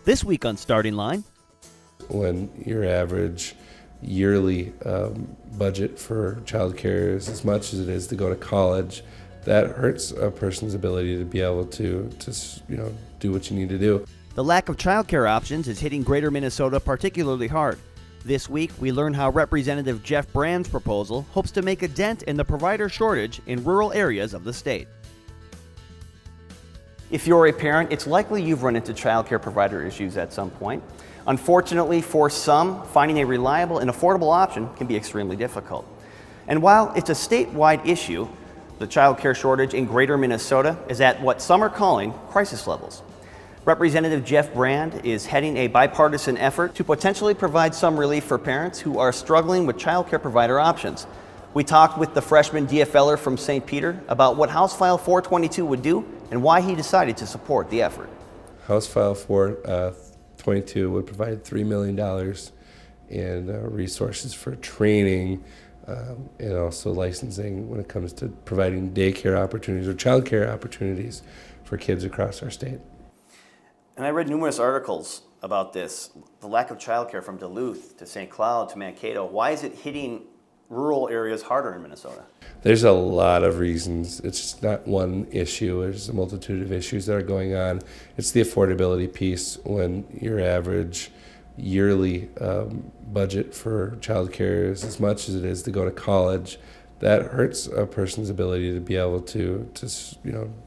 This week on Starting Line. When your average yearly budget for childcare is as much as it is to go to college, that hurts a person's ability to be able to do what you need to do. The lack of childcare options is hitting Greater Minnesota particularly hard. This week, we learn how Representative Jeff Brand's proposal hopes to make a dent in the provider shortage in rural areas of the state. If you're a parent, it's likely you've run into childcare provider issues at some point. Unfortunately, for some, finding a reliable and affordable option can be extremely difficult. And while it's a statewide issue, the childcare shortage in Greater Minnesota is at what some are calling crisis levels. Representative Jeff Brand is heading a bipartisan effort to potentially provide some relief for parents who are struggling with childcare provider options. We talked with the freshman DFL-er from St. Peter about what House File 422 would do and why he decided to support the effort. House File 422 would provide $3 million in resources for training and also licensing when it comes to providing daycare opportunities or childcare opportunities for kids across our state. And I read numerous articles about this, the lack of childcare from Duluth to St. Cloud to Mankato. Why is it hitting rural areas harder in Minnesota? There's a lot of reasons. It's just not one issue. There's a multitude of issues that are going on. It's the affordability piece. When your average yearly budget for childcare is as much as it is to go to college, that hurts a person's ability to be able to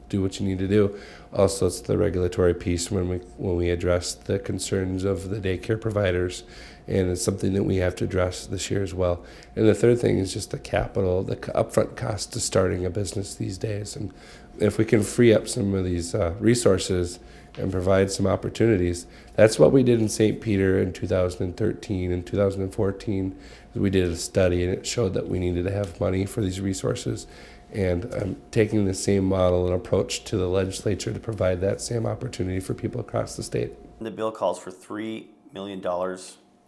do what you need to do. Also, it's the regulatory piece when we address the concerns of the daycare providers, and it's something that we have to address this year as well. And the third thing is just the capital, the upfront cost to starting a business these days. And if we can free up some of these resources and provide some opportunities. That's what we did in St. Peter in 2013 and 2014. We did a study and it showed that we needed to have money for these resources. And I'm taking the same model and approach to the legislature to provide that same opportunity for people across the state. The bill calls for $3 million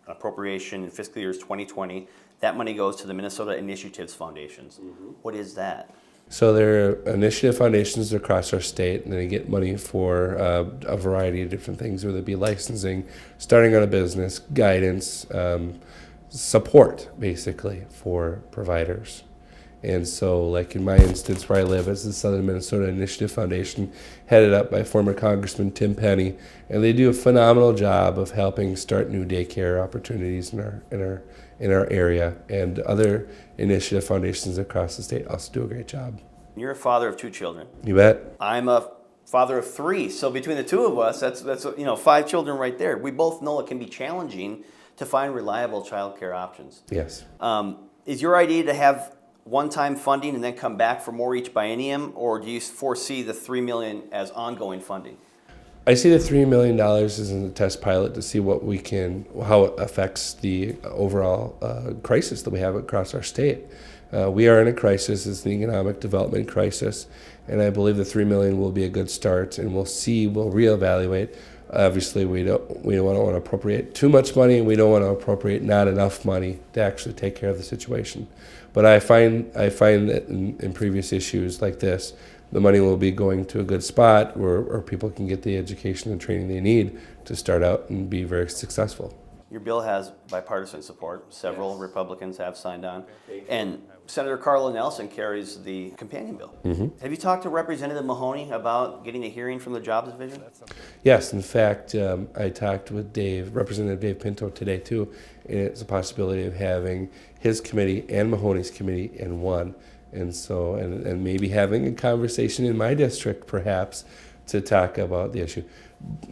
appropriation in fiscal years 2020. That money goes to the Minnesota Initiatives Foundations. Mm-hmm. What is that? So there are initiative foundations across our state, and they get money for a variety of different things, whether it be licensing, starting on a business, guidance, support, basically, for providers. And so, like in my instance, where I live, it's the Southern Minnesota Initiative Foundation, headed up by former Congressman Tim Penny, and they do a phenomenal job of helping start new daycare opportunities in our area, and other initiative foundations across the state also do a great job. You're a father of 2 children. You bet. I'm a father of 3. So between the two of us, that's 5 children right there. We both know it can be challenging to find reliable childcare options. Yes. Is your idea to have one-time funding and then come back for more each biennium, or do you foresee the $3 million as ongoing funding? I see the $3 million as a test pilot to see how it affects the overall crisis that we have across our state. We are in a crisis. It's an economic development crisis, and I believe the $3 million will be a good start, and we'll reevaluate. Obviously, we don't want to appropriate too much money, and we don't want to appropriate not enough money to actually take care of the situation. But I find that in previous issues like this, the money will be going to a good spot where people can get the education and training they need to start out and be very successful. Your bill has bipartisan support. Several Republicans have signed on. And Senator Carla Nelson carries the companion bill. Mm-hmm. Have you talked to Representative Mahoney about getting a hearing from the Jobs Division? Yes, in fact, I talked with Representative Dave Pinto today too, and it's a possibility of having his committee and Mahoney's committee in one. And so, and maybe having a conversation in my district, perhaps, to talk about the issue.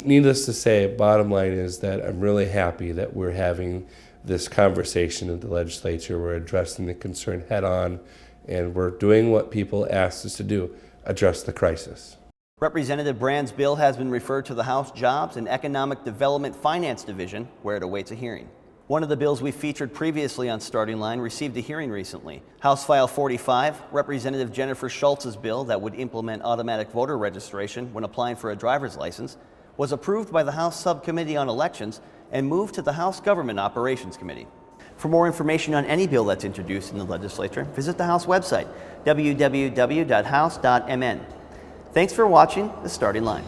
Needless to say, bottom line is that I'm really happy that we're having this conversation in the legislature. We're addressing the concern head on, and we're doing what people asked us to do, address the crisis. Representative Brand's bill has been referred to the House Jobs and Economic Development Finance Division, where it awaits a hearing. One of the bills we featured previously on Starting Line received a hearing recently. House File 45, Representative Jennifer Schultz's bill that would implement automatic voter registration when applying for a driver's license, was approved by the House Subcommittee on Elections and moved to the House Government Operations Committee. For more information on any bill that's introduced in the legislature, visit the House website, www.house.mn. Thanks for watching The Starting Line.